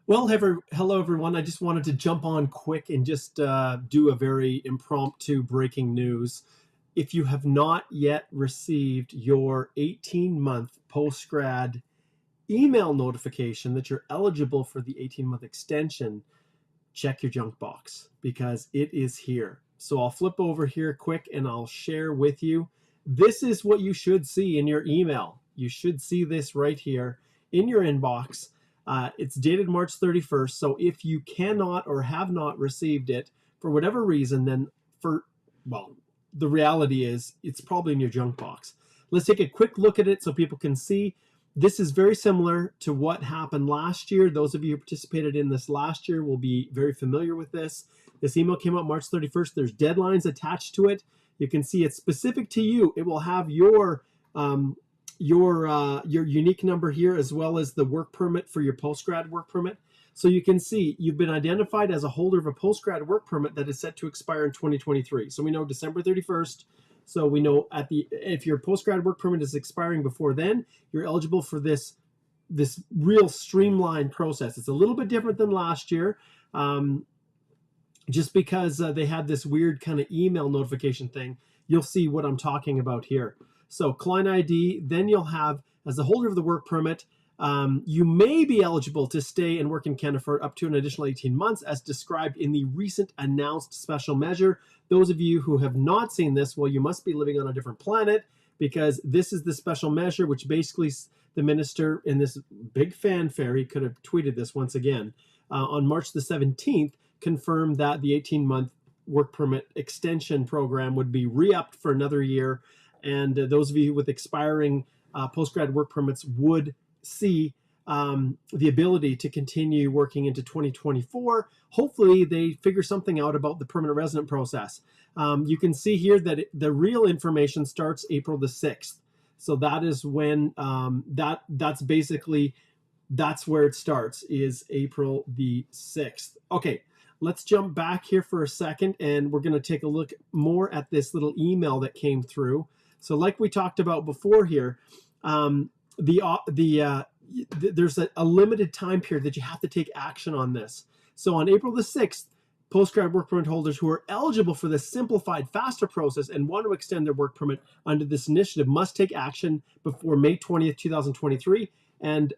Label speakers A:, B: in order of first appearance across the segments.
A: Well, hello everyone. I just wanted to jump on quick and just do a very impromptu breaking news. If you have not yet received your 18-month post-grad email notification that you're eligible for the 18-month extension, check your junk box because it is here. So I'll flip over here quick and I'll share with you. This is what you should see in your email. You should see this right here in your inbox. It's dated March 31st. So if you cannot or have not received it for whatever reason, then well, the reality is it's probably in your junk box. Let's take a quick look at it so people can see. This is very similar to what happened last year. Those of you who participated in this last year will be very familiar with this. This email came out March 31st. There's deadlines attached to it. You can see it's specific to you. It will have your unique number here, as well as the work permit for your postgrad work permit. So you can see you've been identified as a holder of a postgrad work permit that is set to expire in 2023. So we know December 31st. So we know if your postgrad work permit is expiring before then, you're eligible for this real streamlined process. It's a little bit different than last year, just because they had this weird kind of email notification thing. You'll see what I'm talking about here. So client ID, then you'll have, as the holder of the work permit, you may be eligible to stay and work in Canada for up to an additional 18 months as described in the recent announced special measure. Those of you who have not seen this, well, you must be living on a different planet, because this is the special measure, which basically the minister in this big fanfare, he could have tweeted this once again, on March the 17th, confirmed that the 18-month work permit extension program would be re-upped for another year. And those of you with expiring postgrad work permits would see the ability to continue working into 2024. Hopefully they figure something out about the permanent resident process. You can see here that the real information starts April the 6th. So that is when that's basically, that's where it starts, is April the 6th. Okay, let's jump back here for a second, and we're going to take a look more at this little email that came through. So like we talked about before here, there's a limited time period that you have to take action on this. So on April the 6th, postgrad work permit holders who are eligible for this simplified, faster process and want to extend their work permit under this initiative must take action before May 20th, 2023. And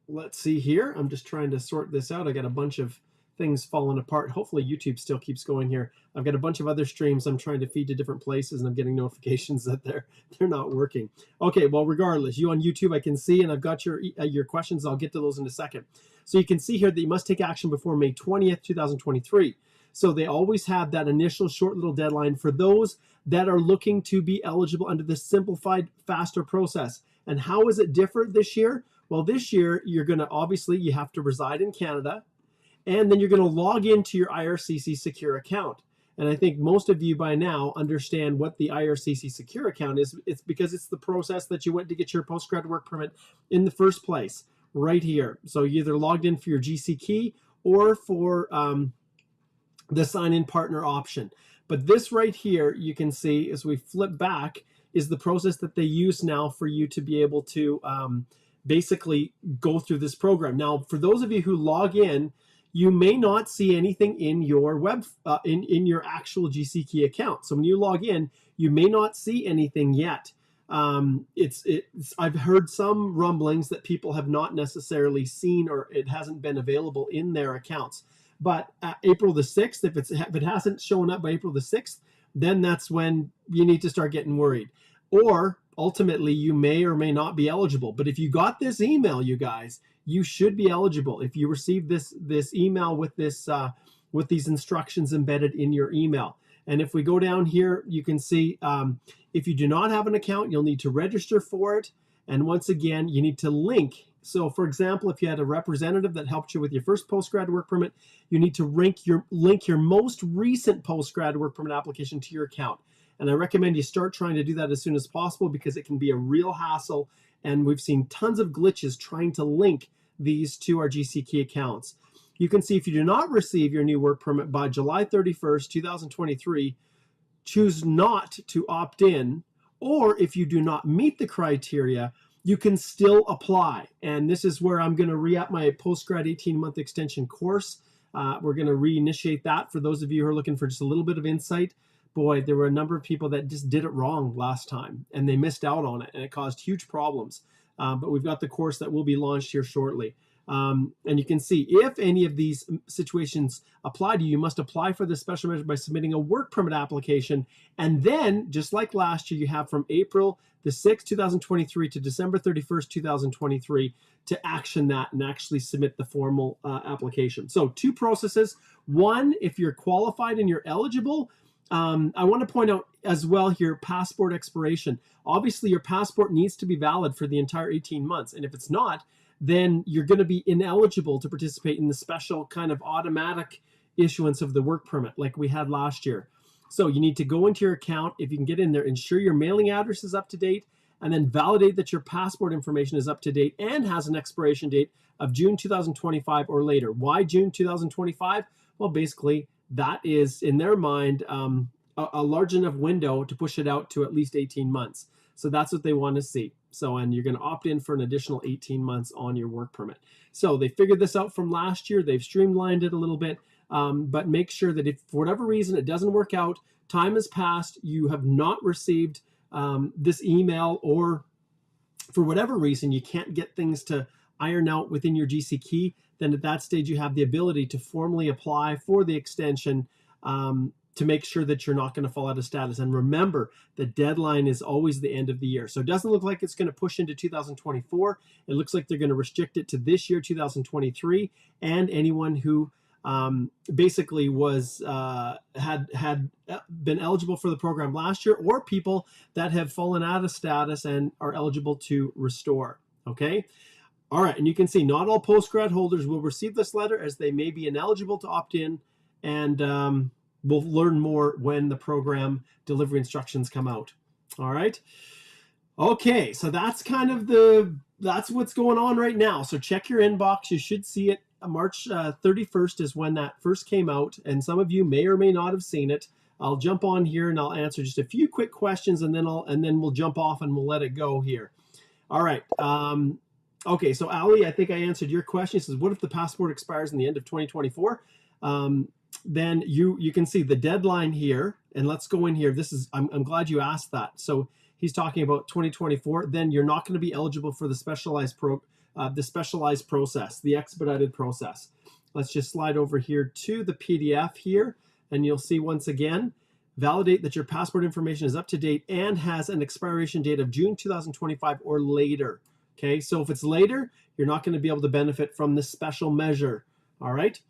A: let's see here. I'm just trying to sort this out. I got a bunch of things falling apart. Hopefully YouTube still keeps going here. I've got a bunch of other streams I'm trying to feed to different places, and I'm getting notifications that they're not working. Okay, well, regardless, you on YouTube, I can see, and I've got your questions. I'll get to those in a second. So you can see here that you must take action before May 20th, 2023. So they always have that initial short little deadline for those that are looking to be eligible under the simplified, faster process. And how is it different this year? Well, this year, you're going to, obviously, you have to reside in Canada, and then you're going to log into your IRCC Secure account. And I think most of you by now understand what the IRCC Secure account is. It's because it's the process that you went to get your postgrad work permit in the first place, right here. So you either logged in for your GC key or for the sign-in partner option. But this right here, you can see as we flip back, is the process that they use now for you to be able to basically go through this program. Now, for those of you who log in, you may not see anything in your in your actual GC key account. So when you log in, you may not see anything yet. I've heard some rumblings that people have not necessarily seen, or it hasn't been available in their accounts. But April the 6th, if it hasn't shown up by April the 6th, then that's when you need to start getting worried. Or ultimately, you may or may not be eligible. But if you got this email, you guys, you should be eligible. If you receive this email with with these instructions embedded in your email. And if we go down here, you can see if you do not have an account, you'll need to register for it. And once again, you need to link. So for example, if you had a representative that helped you with your first postgrad work permit, you need to link your most recent postgrad work permit application to your account. And I recommend you start trying to do that as soon as possible, because it can be a real hassle. And we've seen tons of glitches trying to link these to our GC key accounts. You can see if you do not receive your new work permit by July 31st, 2023, choose not to opt in, or if you do not meet the criteria, you can still apply. And this is where I'm going to re-up my post-grad 18-month extension course. We're going to reinitiate that for those of you who are looking for just a little bit of insight. Boy, there were a number of people that just did it wrong last time, and they missed out on it, and it caused huge problems. But we've got the course that will be launched here shortly. And you can see if any of these situations apply to you, you must apply for this special measure by submitting a work permit application. And then, just like last year, you have from April the 6th, 2023 to December 31st, 2023 to action that and actually submit the formal application. So 2 processes. One, if you're qualified and you're eligible, I want to point out as well here, passport expiration. Obviously, your passport needs to be valid for the entire 18 months. And if it's not, then you're going to be ineligible to participate in the special kind of automatic issuance of the work permit like we had last year. So you need to go into your account. If you can get in there, ensure your mailing address is up to date, and then validate that your passport information is up to date and has an expiration date of June 2025 or later. Why June 2025? Well, basically, that is, in their mind, a large enough window to push it out to at least 18 months. So that's what they want to see. So, and you're going to opt in for an additional 18 months on your work permit. So they figured this out from last year. They've streamlined it a little bit, but make sure that if for whatever reason it doesn't work out, time has passed, you have not received this email, or for whatever reason you can't get things to iron out within your GC key, then at that stage you have the ability to formally apply for the extension to make sure that you're not going to fall out of status. And remember, the deadline is always the end of the year. So it doesn't look like it's going to push into 2024. It looks like they're going to restrict it to this year, 2023, and anyone who basically was had been eligible for the program last year, or people that have fallen out of status and are eligible to restore. Okay. All right. And you can see not all post-grad holders will receive this letter, as they may be ineligible to opt in, and we'll learn more when the program delivery instructions come out. All right. Okay. So that's kind of that's what's going on right now. So check your inbox. You should see it. March 31st is when that first came out, and some of you may or may not have seen it. I'll jump on here and I'll answer just a few quick questions, and then we'll jump off and we'll let it go here. All right. Okay. So Ali, I think I answered your question. It says, what if the passport expires in the end of 2024? Then you can see the deadline here, and let's go in here. This is, I'm glad you asked that. So he's talking about 2024. Then you're not going to be eligible for the specialized process, the expedited process. Let's just slide over here to the PDF here, and you'll see once again, validate that your passport information is up to date and has an expiration date of June 2025 or later. Okay, so if it's later, you're not going to be able to benefit from this special measure. All right.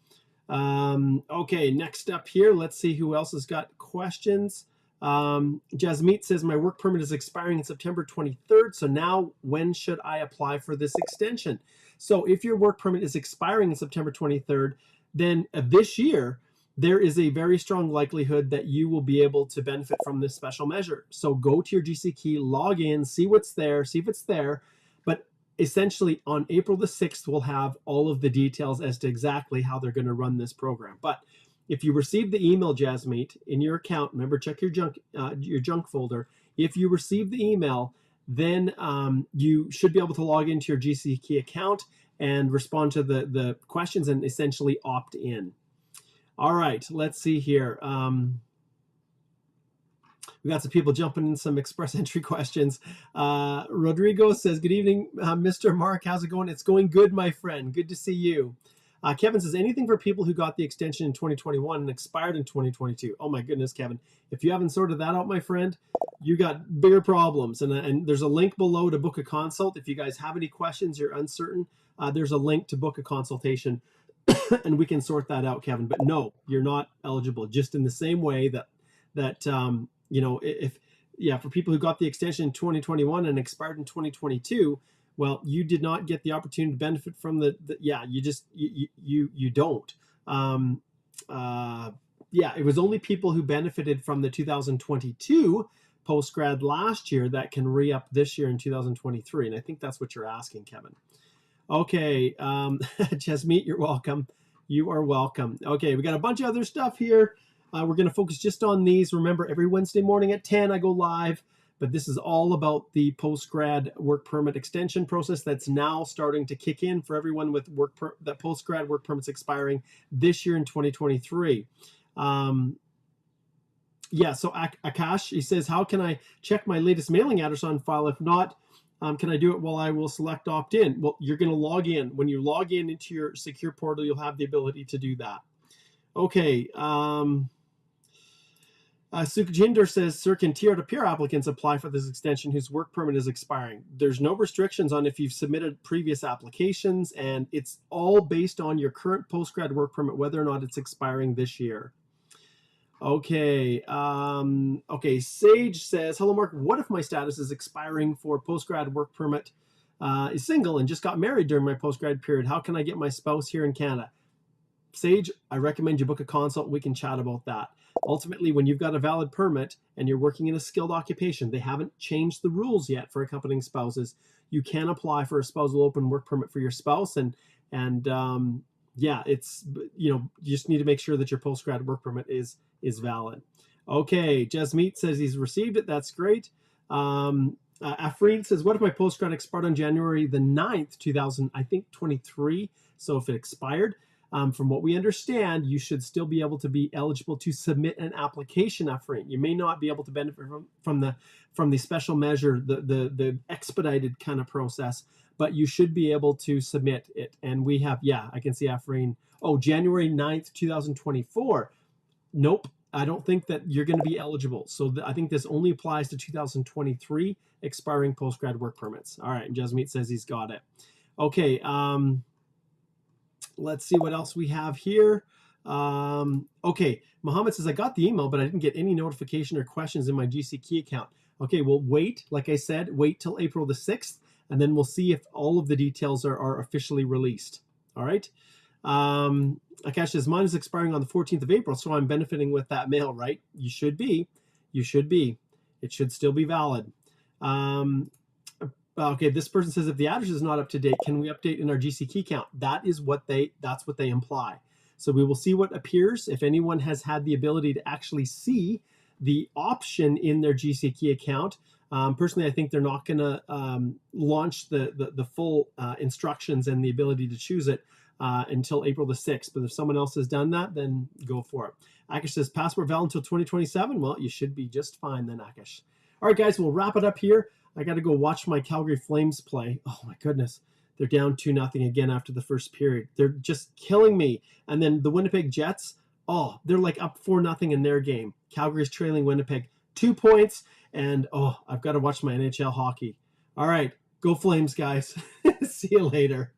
A: Okay, next up here, let's see who else has got questions. Jasmeet says, my work permit is expiring in September 23rd. So now when should I apply for this extension? So if your work permit is expiring in September 23rd, then this year, there is a very strong likelihood that you will be able to benefit from this special measure. So go to your GC key, log in, see what's there, see if it's there. But essentially on April the 6th, we'll have all of the details as to exactly how they're going to run this program. But if you receive the email, Jasmeet, in your account, remember, check your junk folder. If you receive the email, then you should be able to log into your GC key account and respond to the questions and essentially opt in. All right, let's see here. We got some people jumping in some express entry questions. Rodrigo says, good evening, Mr. Mark. How's it going? It's going good, my friend. Good to see you. Kevin says, anything for people who got the extension in 2021 and expired in 2022? Oh my goodness, Kevin. If you haven't sorted that out, my friend, you got bigger problems. And there's a link below to book a consult. If you guys have any questions, you're uncertain, there's a link to book a consultation and we can sort that out, Kevin. But no, you're not eligible. Just in the same way that you know, for people who got the extension in 2021 and expired in 2022, well, you did not get the opportunity to benefit from you don't. It was only people who benefited from the 2022 post-grad last year that can re-up this year in 2023. And I think that's what you're asking, Kevin. Okay, Jasmeet, you're welcome. You are welcome. Okay, we got a bunch of other stuff here. We're going to focus just on these. Remember, every Wednesday morning at 10, I go live. but this is all about the post-grad work permit extension process that's now starting to kick in for everyone with that post-grad work permits expiring this year in 2023. Yeah, so Akash, he says, how can I check my latest mailing address on file? If not, can I do it while I will select opt-in? Well, you're going to log in. When you log in into your secure portal, you'll have the ability to do that. Okay. Sukhjinder says, sir, can TR-to-PR applicants apply for this extension whose work permit is expiring? There's no restrictions on if you've submitted previous applications, and it's all based on your current postgrad work permit, whether or not it's expiring this year. Okay. Okay. Sage says, hello, Mark. What if my status is expiring for postgrad work permit, is single and just got married during my postgrad period? How can I get my spouse here in Canada? Sage, I recommend you book a consult. We can chat about that. Ultimately, when you've got a valid permit and you're working in a skilled occupation, they haven't changed the rules yet for accompanying spouses. You can apply for a spousal open work permit for your spouse, and yeah, it's, you just need to make sure that your postgrad work permit is valid. Okay, Jasmeet says he's received it. That's great. Afreen says, what if my postgrad expired on January the 9th, 2023? So if it expired, from what we understand, you should still be able to be eligible to submit an application, Afreen. You may not be able to benefit from the special measure, the expedited kind of process, but you should be able to submit it. And we have, yeah, I can see Afreen. Oh, January 9th, 2024. Nope, I don't think that you're going to be eligible. So I think this only applies to 2023 expiring postgrad work permits. All right, Jasmeet says he's got it. Okay, let's see what else we have here. Okay, Mohammed says, I got the email, but I didn't get any notification or questions in my GC Key account. Okay, well, wait, like I said, wait till April the 6th, and then we'll see if all of the details are officially released. All right. Akash says, mine is expiring on the 14th of April, so I'm benefiting with that mail, right? You should be. You should be. It should still be valid. Okay, this person says, if the address is not up to date, can we update in our GC Key count? That's what they imply. So we will see what appears. If anyone has had the ability to actually see the option in their GC Key account, personally, I think they're not going to launch the full instructions and the ability to choose it until April the 6th. But if someone else has done that, then go for it. Akash says, passport valid until 2027. Well, you should be just fine then, Akash. All right, guys, we'll wrap it up here. I got to go watch my Calgary Flames play. Oh, my goodness. They're down 2-0 again after the first period. They're just killing me. And then the Winnipeg Jets, oh, they're like up 4-0 in their game. Calgary's trailing Winnipeg 2 points. And, oh, I've got to watch my NHL hockey. All right, go Flames, guys. See you later.